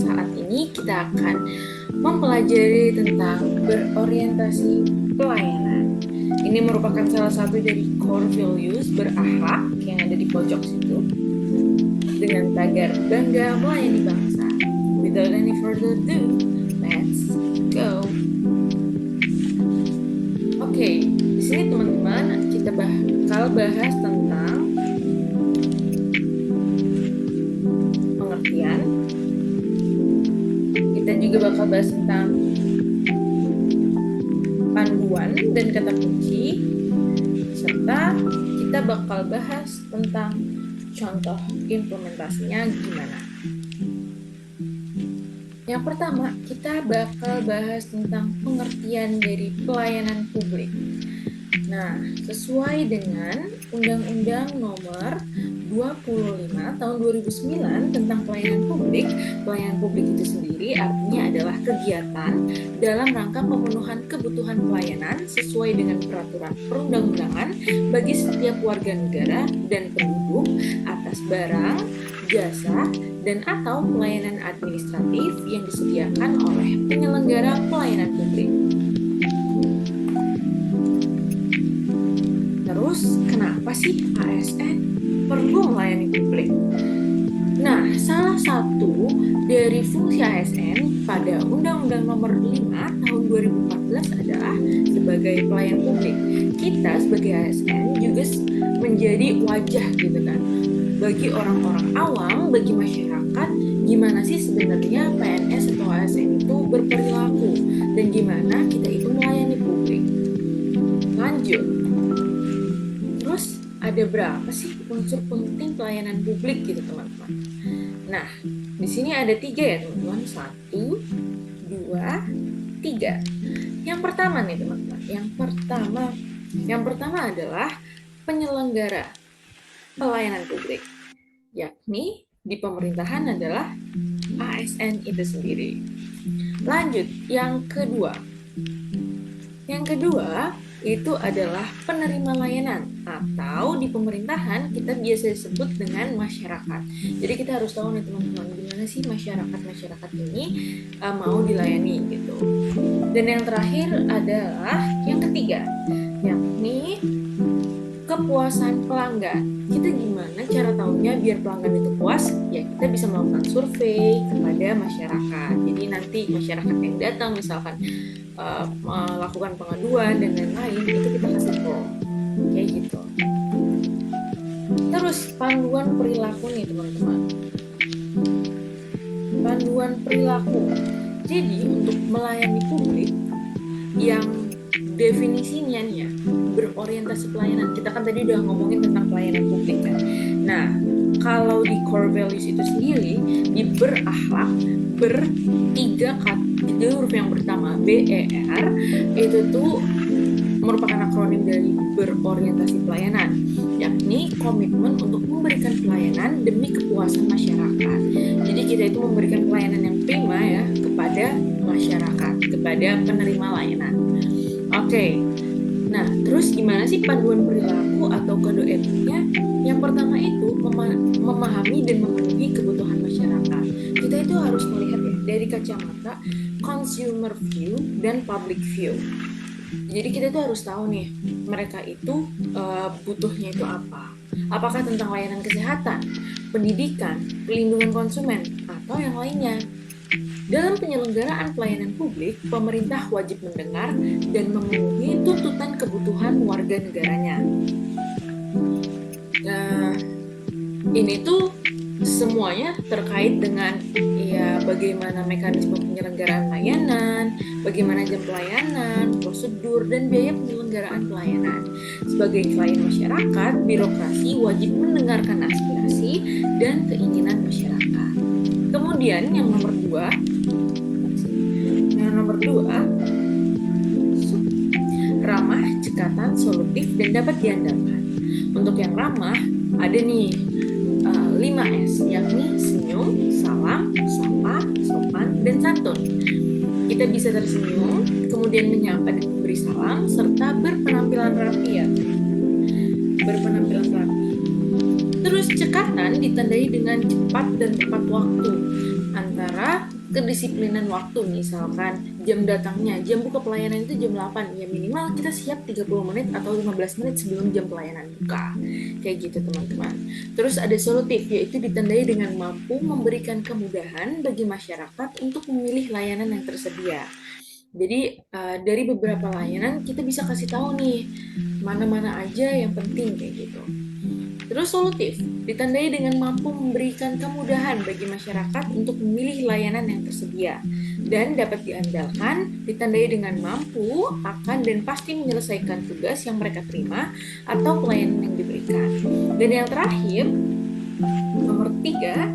saat ini kita akan mempelajari tentang berorientasi pelayanan. Ini merupakan salah satu dari core values berakhlak yang ada di pojok situ dengan tagar bangga melayani bangsa. Without any further ado, let's go. Oke, di sini teman-teman kita bakal bahas tentang pengertian. Kita juga bakal bahas tentang panduan dan kata kunci, serta kita bakal bahas tentang contoh implementasinya gimana. Yang pertama, kita bakal bahas tentang pengertian dari pelayanan publik. Nah, sesuai dengan Undang-Undang Nomor 25 Tahun 2009 tentang pelayanan publik itu sendiri artinya adalah kegiatan dalam rangka pemenuhan kebutuhan pelayanan sesuai dengan peraturan perundang-undangan bagi setiap warga negara dan penduduk atas barang, jasa, dan atau pelayanan administratif yang disediakan oleh penyelenggara pelayanan publik. Terus, kenapa sih ASN perlu melayani publik? Nah, salah satu dari fungsi ASN pada Undang-Undang Nomor 5 Tahun 2014 adalah sebagai pelayan publik. Kita sebagai ASN juga menjadi wajah gitu kan, bagi orang-orang awam, bagi masyarakat, gimana sih sebenarnya PNS atau ASN itu berperilaku dan gimana kita itu melayani publik. Lanjut. Terus ada berapa sih unsur penting pelayanan publik gitu teman-teman? Nah, di sini ada 3 ya teman-teman. 1, 2, 3. Yang pertama nih teman-teman. Yang pertama adalah penyelenggara pelayanan publik, yakni di pemerintahan adalah ASN itu sendiri. Lanjut, yang kedua. Yang kedua itu adalah penerima layanan, atau di pemerintahan kita biasa disebut dengan masyarakat. Jadi kita harus tahu nih teman-teman, gimana sih masyarakat ini mau dilayani gitu. Dan yang terakhir adalah yang ketiga, yakni kepuasan pelanggan. Kita gimana cara tahunya biar pelanggan itu puas? Ya kita bisa melakukan survei kepada masyarakat. Jadi nanti masyarakat yang datang misalkan melakukan pengaduan dan lain-lain, itu kita kasih form kayak gitu. Terus panduan perilaku nih teman-teman. Panduan perilaku. Jadi untuk melayani publik yang definisinya nih ya, berorientasi pelayanan. Kita kan tadi udah ngomongin tentang pelayanan publik kan. Nah, kalau di core values itu sendiri, di berakhlak, tiga huruf yang pertama BER itu tuh merupakan akronim dari berorientasi pelayanan, yakni komitmen untuk memberikan pelayanan demi kepuasan masyarakat. Jadi kita itu memberikan pelayanan yang prima ya kepada masyarakat, kepada penerima layanan. Oke. Nah, terus gimana sih panduan perilaku atau kode etiknya? Yang pertama itu memahami dan memenuhi kebutuhan masyarakat. Kita itu harus melihat ya dari kacamata consumer view dan public view. Jadi kita itu harus tahu nih mereka itu butuhnya itu apa. Apakah tentang layanan kesehatan, pendidikan, perlindungan konsumen, atau yang lainnya. Dalam penyelenggaraan pelayanan publik, pemerintah wajib mendengar dan memenuhi tuntutan kebutuhan warga negaranya. Nah, ini tuh semuanya terkait dengan ya bagaimana mekanisme penyelenggaraan layanan, bagaimana jam pelayanan, prosedur, dan biaya penyelenggaraan pelayanan. Sebagai klien masyarakat, birokrasi wajib mendengarkan aspirasi dan keinginan masyarakat. Kemudian yang nomor 2, ramah, cekatan, solutif, dan dapat diandalkan. Untuk yang ramah, ada nih 5S, yakni senyum, salam, sapa, sopan, dan santun. Kita bisa tersenyum, kemudian menyapa dan memberi salam, serta berpenampilan rapi ya. Berpenampilan rapi. Terus cekatan ditandai dengan cepat dan tepat waktu antara kedisiplinan waktu, misalkan jam datangnya, jam buka pelayanan itu jam 8, ya minimal kita siap 30 menit atau 15 menit sebelum jam pelayanan buka. Kayak gitu teman-teman. Terus ada solutif, yaitu ditandai dengan mampu memberikan kemudahan bagi masyarakat untuk memilih layanan yang tersedia. Jadi dari beberapa layanan kita bisa kasih tahu nih mana-mana aja yang penting kayak gitu. Terus solutif, ditandai dengan mampu memberikan kemudahan bagi masyarakat untuk memilih layanan yang tersedia dan dapat diandalkan, ditandai dengan mampu, akan dan pasti menyelesaikan tugas yang mereka terima atau pelayanan yang diberikan. Dan yang terakhir, nomor 3,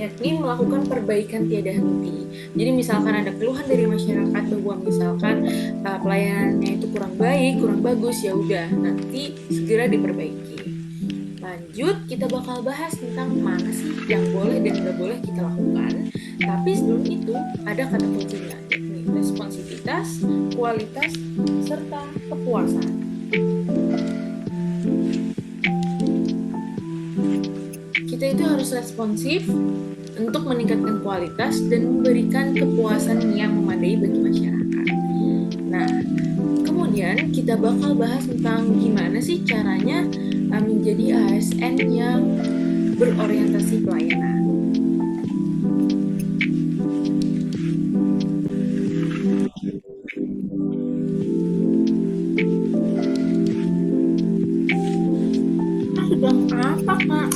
yakni melakukan perbaikan tiada henti. Jadi misalkan ada keluhan dari masyarakat bahwa misalkan pelayanannya itu kurang baik, kurang bagus, ya udah nanti segera diperbaiki. Lanjut, kita bakal bahas tentang mana sih yang boleh dan nggak boleh kita lakukan. Tapi sebelum itu, ada kata kuncinya, yakni responsivitas, kualitas, serta kepuasan. Kita itu harus responsif untuk meningkatkan kualitas dan memberikan kepuasan yang memadai bagi masyarakat. Nah, kemudian kita bakal bahas tentang gimana sih caranya menjadi ASN yang berorientasi pelayanan. Sedang apa, Kak?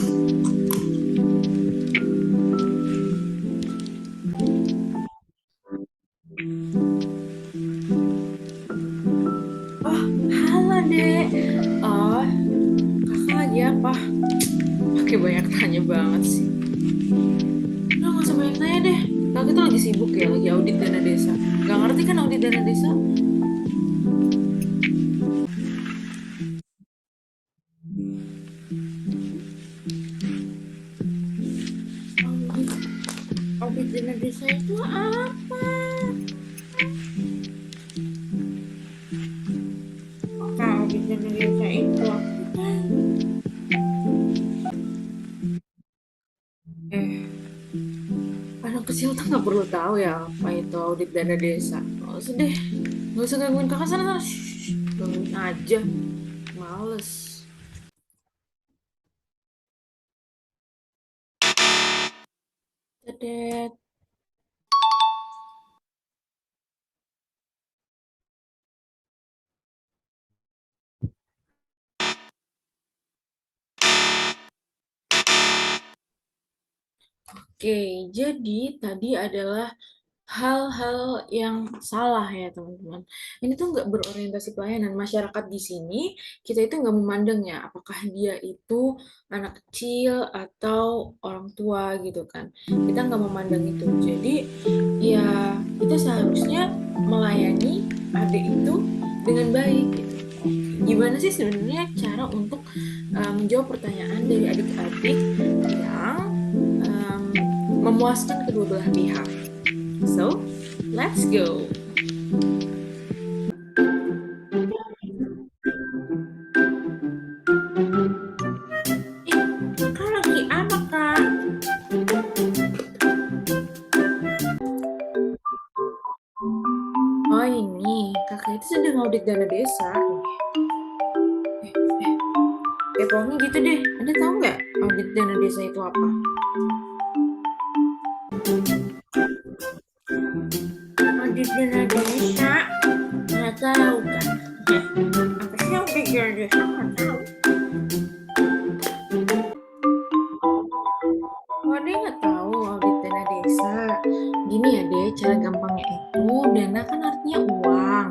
Oh, halo, Dek. Oh, kakak lagi apa? Pakai banyak tanya banget sih. Udah, nggak usah banyak tanya deh. Kakak tuh lagi sibuk ya, lagi audit dana desa. Gak ngerti kan audit dana desa? Audit, audit dana desa itu apa? Kak, audit dana desa itu apa? Eh, anak kecil tuh nggak perlu tahu ya apa itu audit dana desa. Nggak usah deh, nggak usah gangguin kakak sana sana. Shh, gangguin aja, males. Dadet. Oke, jadi tadi adalah hal-hal yang salah ya teman-teman. Ini tuh nggak berorientasi pelayanan. Masyarakat di sini kita itu nggak memandang ya apakah dia itu anak kecil atau orang tua gitu kan. Kita nggak memandang itu. Jadi ya kita seharusnya melayani adik itu dengan baik gitu. Gimana sih sebenarnya cara untuk menjawab pertanyaan dari adik-adik yang um, memuaskan kedua belah pihak? So, let's go. Eh, kakak lagi apa, Kak? Oh, ini. Kakak itu sedang audit dana desa. Pokoknya gitu deh. Anda tahu nggak audit dana desa itu apa? Audit dana desa? Nggak tahu, Kak. Apa sih audit dana desa? Nggak tahu. Oh, dia nggak tahu audit dana desa. Gini ya deh, cara gampangnya itu dana kan artinya uang.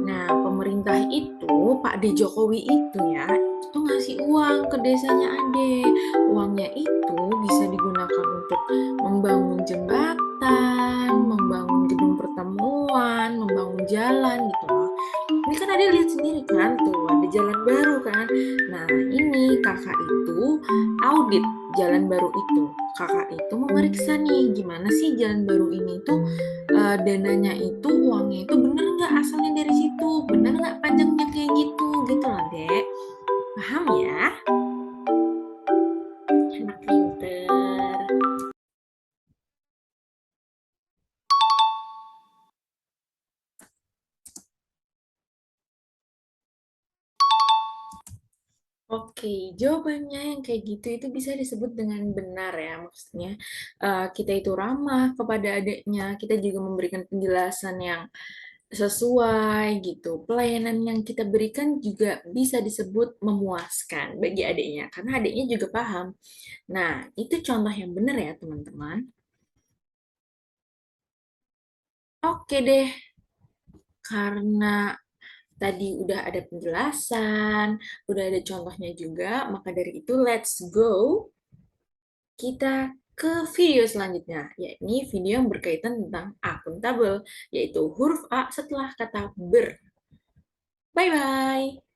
Nah, pemerintah itu, Pak D Jokowi itu ya, itu ngasih uang ke desanya Ade. Uangnya itu bisa digunakan untuk membangun jembatan, membangun gedung pertemuan, membangun jalan gitu loh. Ini kan Ade lihat sendiri kan tuh, ada jalan baru kan. Nah, ini kakak itu audit jalan baru itu. Kakak itu memeriksa nih gimana sih jalan baru ini tuh dananya itu, uangnya itu bener nggak asalnya dari situ, bener nggak panjangnya kayak gitu, gitu lah dek. Paham ya? Anak pinter. Oke, jawabannya yang kayak gitu itu bisa disebut dengan benar ya. Maksudnya kita itu ramah kepada adiknya, kita juga memberikan penjelasan yang sesuai gitu. Pelayanan yang kita berikan juga bisa disebut memuaskan bagi adiknya, karena adiknya juga paham. Nah, itu contoh yang benar ya, teman-teman. Oke deh, karena tadi udah ada penjelasan, udah ada contohnya juga, maka dari itu let's go kita ke video selanjutnya, yakni video yang berkaitan tentang akuntabel, yaitu huruf A setelah kata ber. Bye-bye!